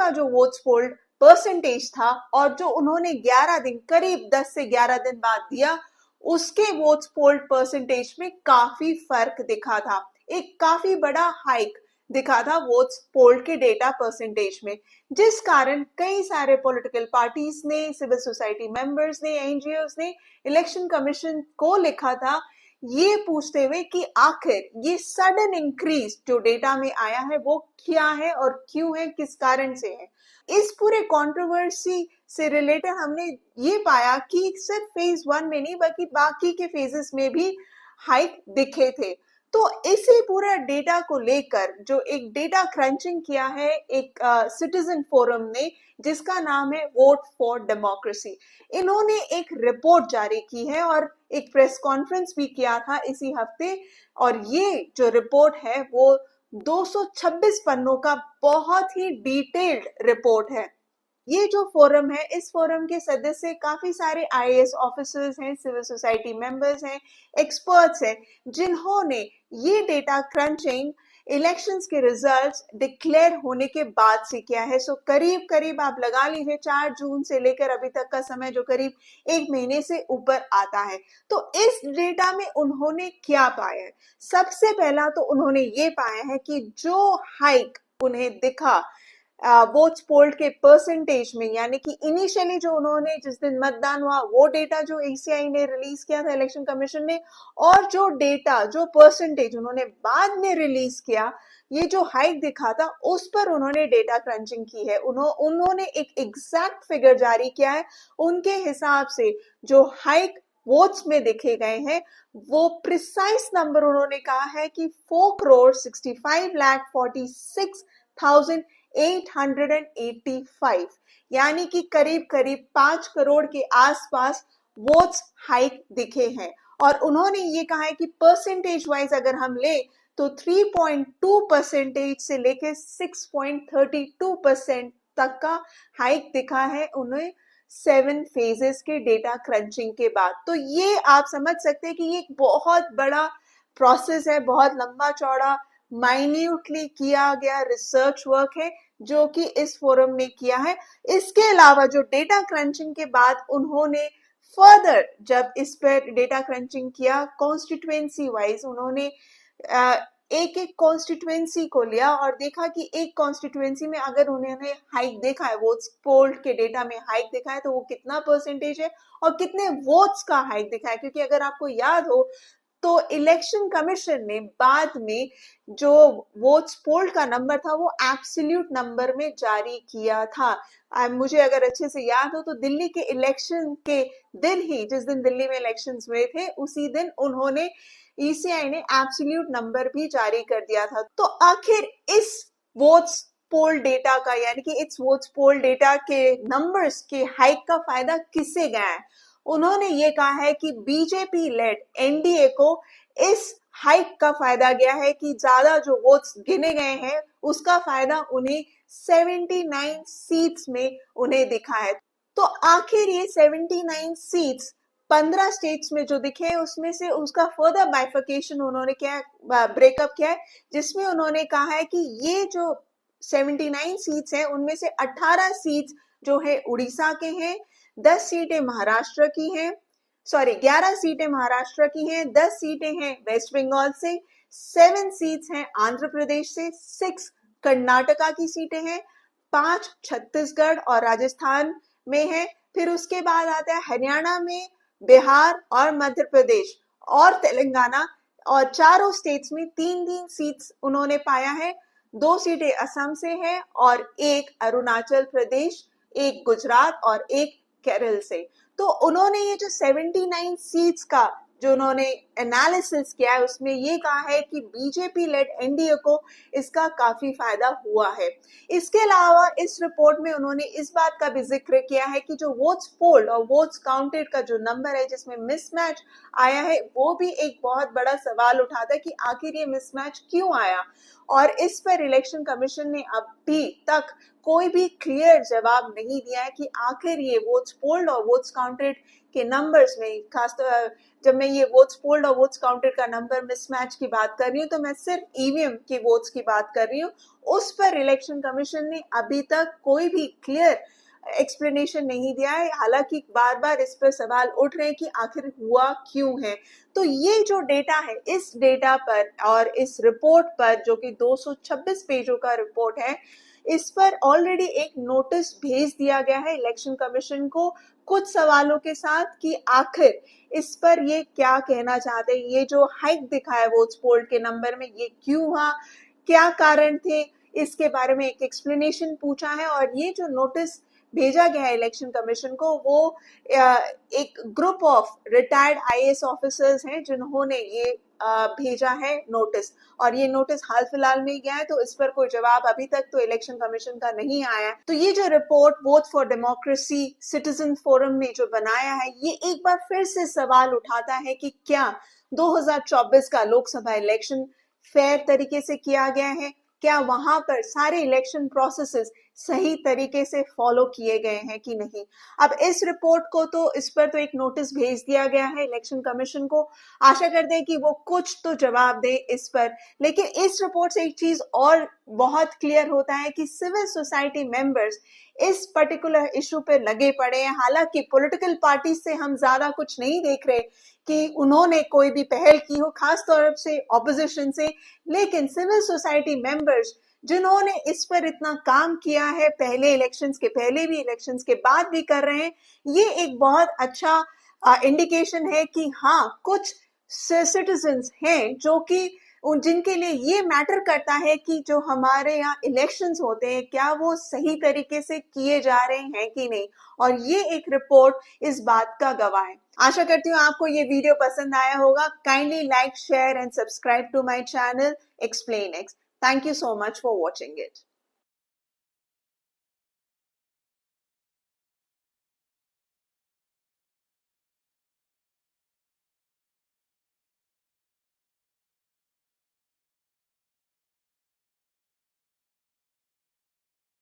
उनका जो votes polled percentage था और जो उन्होंने 11 दिन, करीब 10 से 11 दिन बाद दिया, उसके वोट्स पोल्ड परसेंटेज में काफी फर्क दिखा था। एक काफी बड़ा हाइक दिखा था वोट्स पोल्ड के डेटा परसेंटेज में, जिस कारण कई सारे पॉलिटिकल पार्टीज ने, सिविल सोसाइटी मेंबर्स ने, एनजीओज ने इलेक्शन कमीशन को लिखा था ये पूछते हुए कि आखिर ये सडन इंक्रीज जो डेटा में आया है वो क्या है और क्यों है, किस कारण से है। इस पूरे कंट्रोवर्सी से रिलेटेड हमने ये पाया कि सिर्फ फेज 1 में नहीं बल्कि बाकी के फेजेस में भी हाइक दिखे थे। तो इसी पूरा डेटा को लेकर जो एक डेटा क्रंचिंग किया है एक सिटीजन फोरम ने, जिसका नाम है वोट फॉर डेमोक्रेसी। इन्होंने एक रिपोर्ट जारी की है और एक प्रेस कॉन्फ्रेंस भी किया था इसी हफ्ते, और ये जो रिपोर्ट है वो 226 पन्नों का बहुत ही डिटेल्ड रिपोर्ट है। ये जो फोरम है, इस फोरम के सदस्य काफी सारे आईएएस ऑफिसर्स हैं, सिविल सोसाइटी मेंबर्स हैं, एक्सपर्ट्स हैं, जिन्होंने ये डेटा क्रंचिंग इलेक्शंस के रिजल्ट्स डिक्लेयर होने के बाद से किया है। सो करीब करीब आप लगा लीजिए 4 जून से लेकर अभी तक का समय, जो करीब 1 महीने से ऊपर आता है। तो इस डेटा में उन्होंने क्या पाया है? सबसे पहला तो उन्होंने ये पाया है कि जो हाइक उन्हें दिखा वोट्स पोल्ड के परसेंटेज में, यानी कि इनिशियली जो उन्होंने जिस दिन मतदान हुआ वो डेटा जो एसीआई ने रिलीज किया था, इलेक्शन कमीशन ने, और जो डेटा, जो परसेंटेज उन्होंने बाद में रिलीज किया, ये जो हाइक दिखा था उस पर उन्होंने डेटा क्रंचिंग की है। उन्होंने एक एग्जैक्ट फिगर जारी किया है। उनके हिसाब से जो हाइक वोट्स में देखे गए हैं वो प्रिसाइज नंबर उन्होंने कहा है कि 4,65,46,885, यानी कि करीब करीब 5 करोड़ के आसपास वोट्स हाइक दिखे हैं। और उन्होंने ये कहा है कि परसेंटेज वाइज अगर हम ले तो 3.2% से लेकर 6.32% तक का हाइक दिखा है उन्हें 7 फेजेस के डेटा क्रंचिंग के बाद। तो ये आप समझ सकते हैं कि ये एक बहुत बड़ा प्रोसेस है, बहुत लंबा चौड़ा माइन्यूटली किया गया रिसर्च वर्क है जो कि इस फोरम ने किया है। इसके अलावा जो डेटा क्रंचिंग के बाद उन्होंने फर्दर जब इस पर डेटा क्रंचिंग किया कॉन्स्टिट्यूएंसी वाइज, उन्होंने एक एक कॉन्स्टिट्यूएंसी को लिया और देखा कि एक कॉन्स्टिट्यूएंसी में अगर उन्होंने हाइक देखा है, वोट्स पोल्ड के डेटा में हाइक देखा है, तो वो कितना परसेंटेज है और कितने वोट्स का हाइक देखा है। क्योंकि अगर आपको याद हो तो इलेक्शन कमीशन ने बाद में जो वोट्स पोल्ड का नंबर था वो एब्सोल्यूट नंबर में जारी किया था। मुझे अगर अच्छे से याद हो तो दिल्ली के इलेक्शन के दिन ही, जिस दिन दिल्ली में इलेक्शंस हुए थे, उसी दिन उन्होंने ईसीआई ने एब्सोल्यूट नंबर भी जारी कर दिया था। तो आखिर इस वोट्स पोल डेटा का, यानी कि इस वोट्स पोल डेटा के नंबर्स के हाइक का फायदा किसे गया है? उन्होंने ये कहा है कि बीजेपी लेड एनडीए को इस हाइक का फायदा गया है कि ज्यादा जो वोट्स गिने गए हैं उसका फायदा उन्हें 79 सीट्स में उन्हें दिखा है। तो आखिर ये 79 सीट्स 15 स्टेट्स में जो दिखे उसमें से उसका फर्दर बाइफिकेशन उन्होंने क्या ब्रेकअप किया है, जिसमें उन्होंने कहा है कि ये जो 79 सीट्स हैं उनमें से 18 सीट्स जो है उड़ीसा के हैं, 10 सीटें महाराष्ट्र की हैं, 11 सीटें महाराष्ट्र की हैं, 10 सीटें हैं वेस्ट बंगाल से, 7 सीट्स हैं आंध्र प्रदेश से, 6 कर्नाटका की सीटें हैं, 5 छत्तीसगढ़ और राजस्थान में है, फिर उसके बाद आता है हरियाणा में, बिहार और मध्य प्रदेश और तेलंगाना, और चारों स्टेट्स में 3-3 सीट्स उन्होंने पाया है। 2 सीटें असम से है और 1 अरुणाचल प्रदेश, 1 गुजरात और 1 केरल से। तो उन्होंने ये जो 79 सीट्स का जो उन्होंने एनालिसिस किया है उसमें ये कहा है कि बीजेपी लेड एनडीए को इसका काफी फायदा हुआ है। इसके अलावा इस रिपोर्ट में उन्होंने इस बात का भी जिक्र किया है कि जो वोट्स पोल्ड और वोट्स काउंटेड का जो नंबर है जिसमें मिसमैच आया है, वो भी एक बहुत बड़ा सवाल उठाता है कि आखिर ये मिसमैच क्यों आया, और इस पर इलेक्शन कमीशन ने अभी तक कोई भी क्लियर जवाब नहीं दिया है कि आखिर ये वोट्स पोल्ड और वोट्स काउंटेड के नंबर्स में, खासतौर जब मैं ये वोट्स पोल्ड और वोट्स काउंटेड का नंबर मिसमैच की बात कर रही हूँ, तो मैं सिर्फ ईवीएम के वोट्स की बात कर रही हूँ। उस पर इलेक्शन कमीशन ने अभी तक कोई भी क्लियर एक्सप्लेनेशन नहीं दिया है, हालांकि बार बार इस पर सवाल उठ रहे हैं कि आखिर हुआ क्यों है। तो ये जो डेटा है, इस डेटा पर और इस रिपोर्ट पर, जो कि 226 पेजों का रिपोर्ट है, इस पर ऑलरेडी एक नोटिस भेज दिया गया है इलेक्शन कमीशन को कुछ सवालों के साथ कि आखिर इस पर ये क्या कहना चाहते हैं। ये जो हाइक दिखा है वोट्स पोल्ड के नंबर में, ये क्यों हुआ, क्या कारण थे, इसके बारे में एक एक्सप्लेनेशन पूछा है। और ये जो नोटिस भेजा गया है इलेक्शन कमीशन को, वो एक group of retired IAS officers हैं जिन्होंने ये भेजा है नोटिस, और ये नोटिस हाल फिलहाल में गया है, तो इस पर कोई जवाब अभी तक तो इलेक्शन कमीशन का नहीं आया। तो ये जो report vote for democracy citizen forum ने जो बनाया है, ये एक बार फिर से सवाल उठाता है कि क्या 2024 का लोकसभा इलेक्शन फेयर तरीके से किया गया है, क्या वहां पर सारे इलेक्शन प्रोसेसेस सही तरीके से फॉलो किए गए हैं कि नहीं। अब इस रिपोर्ट को तो, इस पर तो एक नोटिस भेज दिया गया है इलेक्शन कमीशन को, आशा करते हैं कि वो कुछ तो जवाब दे इस पर। लेकिन इस रिपोर्ट से एक चीज और बहुत क्लियर होता है कि सिविल सोसाइटी मेंबर्स इस पर्टिकुलर इशू पे लगे पड़े हैं। हालांकि पॉलिटिकल पार्टी से हम ज्यादा कुछ नहीं देख रहे कि उन्होंने कोई भी पहल की हो, खास तौर से ऑपोजिशन से, लेकिन सिविल सोसाइटी मेंबर्स जिन्होंने इस पर इतना काम किया है, पहले इलेक्शंस के पहले भी, इलेक्शंस के बाद भी कर रहे हैं, ये एक बहुत अच्छा इंडिकेशन है कि हाँ, कुछ सिटीजन्स हैं जो कि जिनके लिए ये मैटर करता है कि जो हमारे यहाँ इलेक्शंस होते हैं, क्या वो सही तरीके से किए जा रहे हैं कि नहीं। और ये एक रिपोर्ट इस बात का गवाह है। आशा करती हूँ आपको ये वीडियो पसंद आया होगा। Kindly like, share and subscribe to my channel Explain X. Thank you so much for watching it.